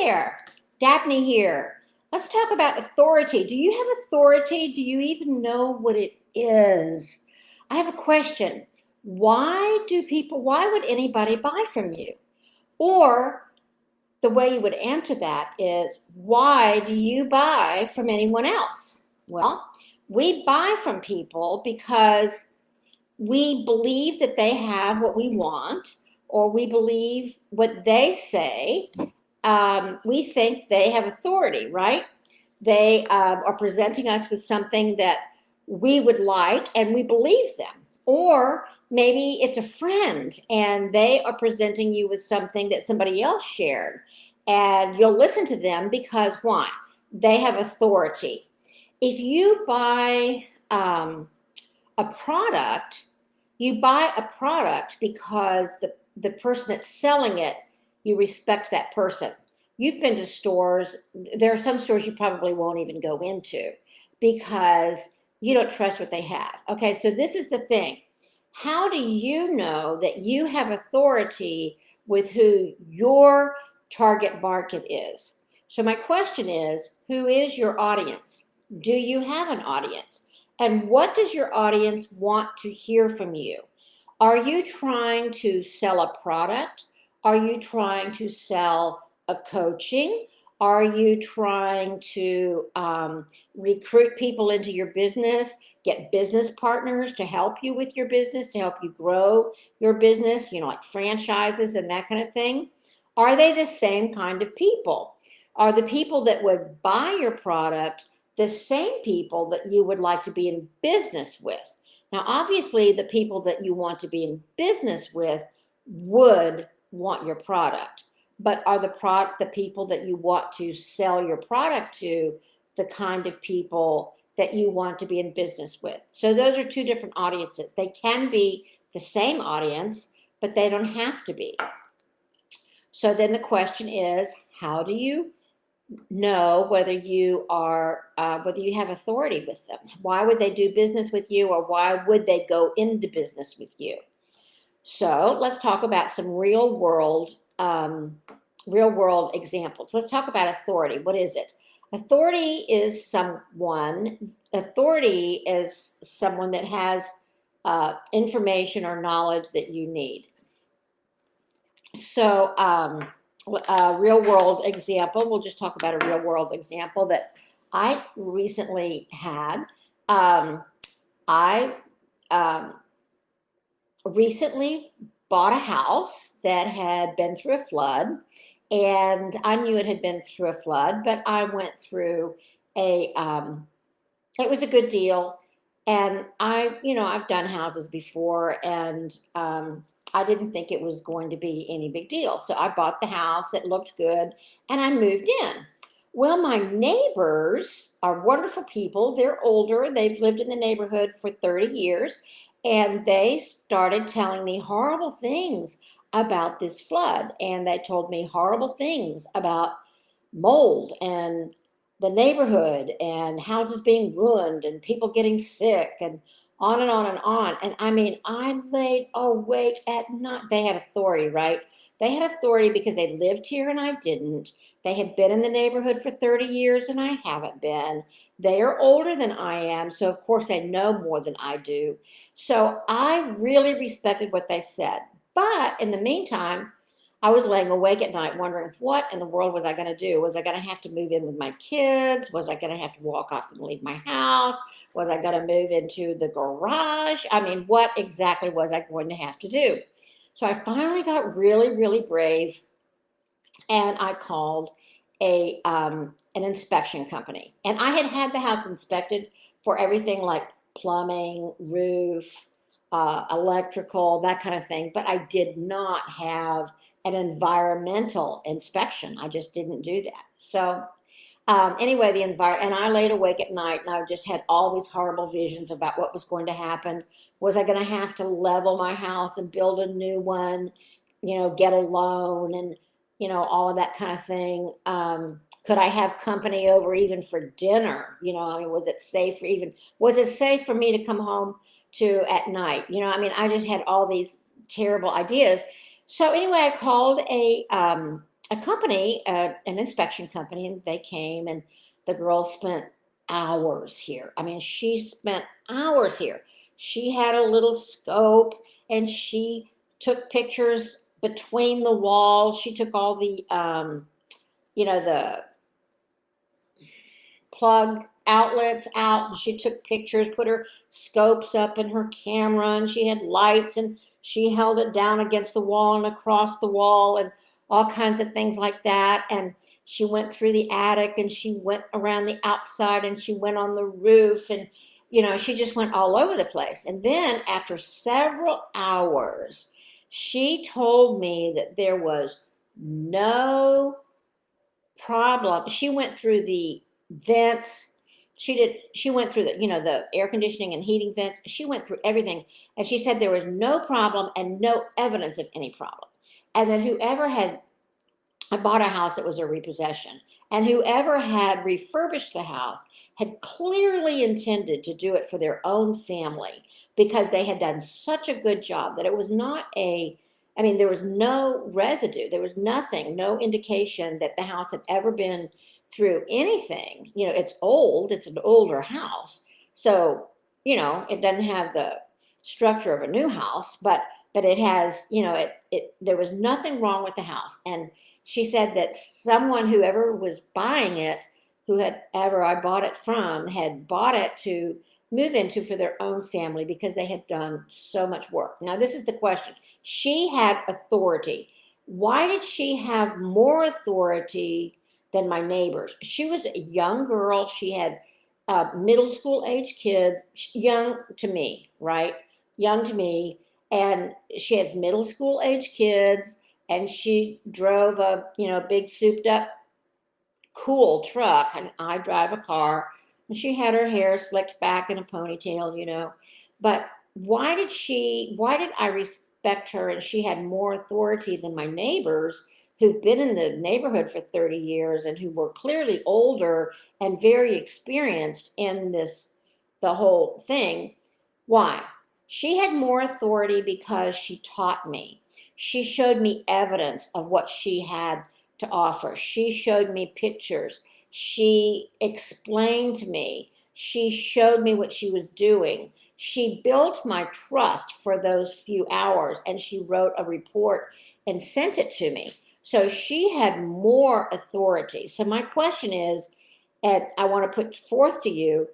there, Dabney here. Let's talk about authority. Do you have authority? Do you even know what it is? I have a question. Why would anybody buy from you? Or the way you would answer that is, why do you buy from anyone else? Well, we buy from people because we believe that they have what we want, or we believe what they say. We think they have authority, right? They are presenting us with something that we would like, and we believe them. Or maybe it's a friend and they are presenting you with something that somebody else shared, and you'll listen to them because why? They have authority. If you buy a product, you buy a product because the person that's selling it, you respect that person. You've been to stores, there are some stores you probably won't even go into because you don't trust what they have. Okay, so this is the thing. How do you know that you have authority with who your target market is? So my question is, who is your audience? Do you have an audience? And what does your audience want to hear from you? Are you trying to sell a product? Are you trying to sell a coaching? Are you trying to recruit people into your business, get business partners to help you with your business, to help you grow your business, like franchises and that kind of thing? Are they the same kind of people? Are the people that would buy your product the same people that you would like to be in business with? Now, obviously, the people that you want to be in business with would want your product, but are the people that you want to sell your product to the kind of people that you want to be in business with? So those are two different audiences. They can be the same audience, but they don't have to be. So then the question is, how do you know whether you have authority with them? Why would they do business with you, or why would they go into business with you? So let's talk about some real world examples. Let's talk about authority. What is it? Authority is someone that has information or knowledge that you need. So a real world example, we'll just talk about a real world example that I recently had. I recently bought a house that had been through a flood, and I knew it had been through a flood, but I went through it was a good deal. And I've done houses before, and I didn't think it was going to be any big deal. So I bought the house, it looked good, and I moved in. Well, my neighbors are wonderful people. They're older, they've lived in the neighborhood for 30 years, and they started telling me horrible things about this flood. And they told me horrible things about mold and the neighborhood and houses being ruined and people getting sick and on and on and on. And I mean, I laid awake at night. They had authority, right? They had authority because they lived here and I didn't. They had been in the neighborhood for 30 years and I haven't been. They are older than I am, so of course they know more than I do. So I really respected what they said. But in the meantime, I was laying awake at night wondering, what in the world was I going to do? Was I going to have to move in with my kids? Was I going to have to walk off and leave my house? Was I going to move into the garage? I mean, what exactly was I going to have to do? So I finally got really, really brave, and I called an inspection company. And I had had the house inspected for everything like plumbing, roof, electrical, that kind of thing. But I did not have an environmental inspection. I just didn't do that. So anyway, and I laid awake at night, and I just had all these horrible visions about what was going to happen. Was I going to have to level my house and build a new one, get a loan, and all of that kind of thing? Could I have company over even for dinner? I mean, was it safe for me to come home to at night? I mean, I just had all these terrible ideas. So anyway, I called a company, an inspection company, and they came, and the girl spent hours here. I mean, she spent hours here. She had a little scope, and she took pictures between the walls. She took all the, the plug outlets out, and she took pictures, put her scopes up in her camera, and she had lights, and she held it down against the wall and across the wall and all kinds of things like that. And she went through the attic, and she went around the outside, and she went on the roof, and she just went all over the place. And then after several hours, she told me that there was no problem. She went through the vents. She went through the air conditioning and heating vents. She went through everything, and she said there was no problem and no evidence of any problem. And that whoever had bought a house that was a repossession, and whoever had refurbished the house had clearly intended to do it for their own family, because they had done such a good job that it was not there was no residue. There was nothing, no indication that the house had ever been through anything. It's old, it's an older house. So, it doesn't have the structure of a new house, but it has, there was nothing wrong with the house. And she said that someone, whoever was buying it, whoever I bought it from, had bought it to move into for their own family because they had done so much work. Now, this is the question. She had authority. Why did she have more authority than my neighbors? She was a young girl. She had middle school age kids, young to me, right? Young to me. And she had middle school age kids, and she drove a big souped up cool truck, and I drive a car, and she had her hair slicked back in a ponytail. But why did I respect her, and she had more authority than my neighbors, who've been in the neighborhood for 30 years and who were clearly older and very experienced in the whole thing? Why? She had more authority because she taught me. She showed me evidence of what she had to offer. She showed me pictures. She explained to me. She showed me what she was doing. She built my trust for those few hours, and she wrote a report and sent it to me. So she had more authority. So my question is, and I want to put forth to you,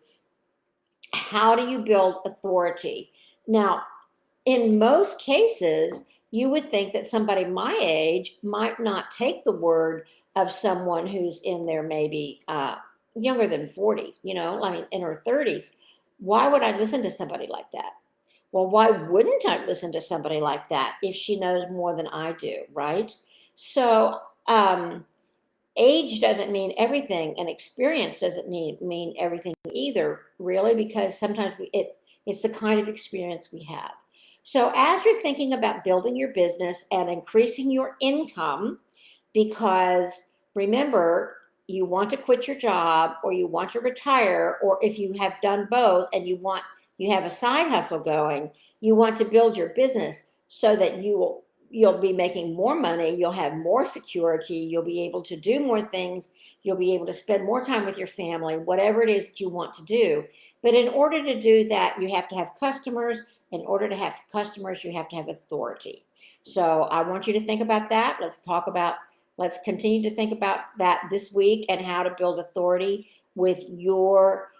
how do you build authority? Now, in most cases, you would think that somebody my age might not take the word of someone who's in their maybe younger than 40, in her 30s. Why would I listen to somebody like that? Well, why wouldn't I listen to somebody like that if she knows more than I do, right? So, age doesn't mean everything, and experience doesn't mean everything either, really, because sometimes it's the kind of experience we have. So as you're thinking about building your business and increasing your income, because remember, you want to quit your job, or you want to retire, or if you have done both and you have a side hustle going, you want to build your business so that you'll be making more money, you'll have more security, you'll be able to do more things, you'll be able to spend more time with your family, whatever it is that you want to do. But in order to do that, you have to have customers. In order to have customers, you have to have authority. So I want you to think about that. Let's continue to think about that this week, and how to build authority with your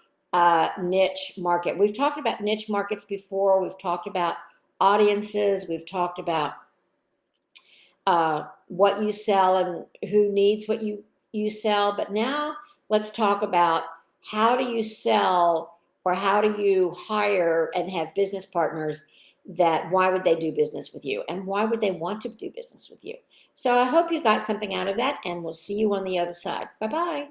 niche market. We've talked about niche markets before. We've talked about audiences. We've talked about what you sell and who needs what you sell. But now let's talk about, how do you sell, or how do you hire and have business partners why would they do business with you, and why would they want to do business with you? So I hope you got something out of that, and we'll see you on the other side. Bye-bye.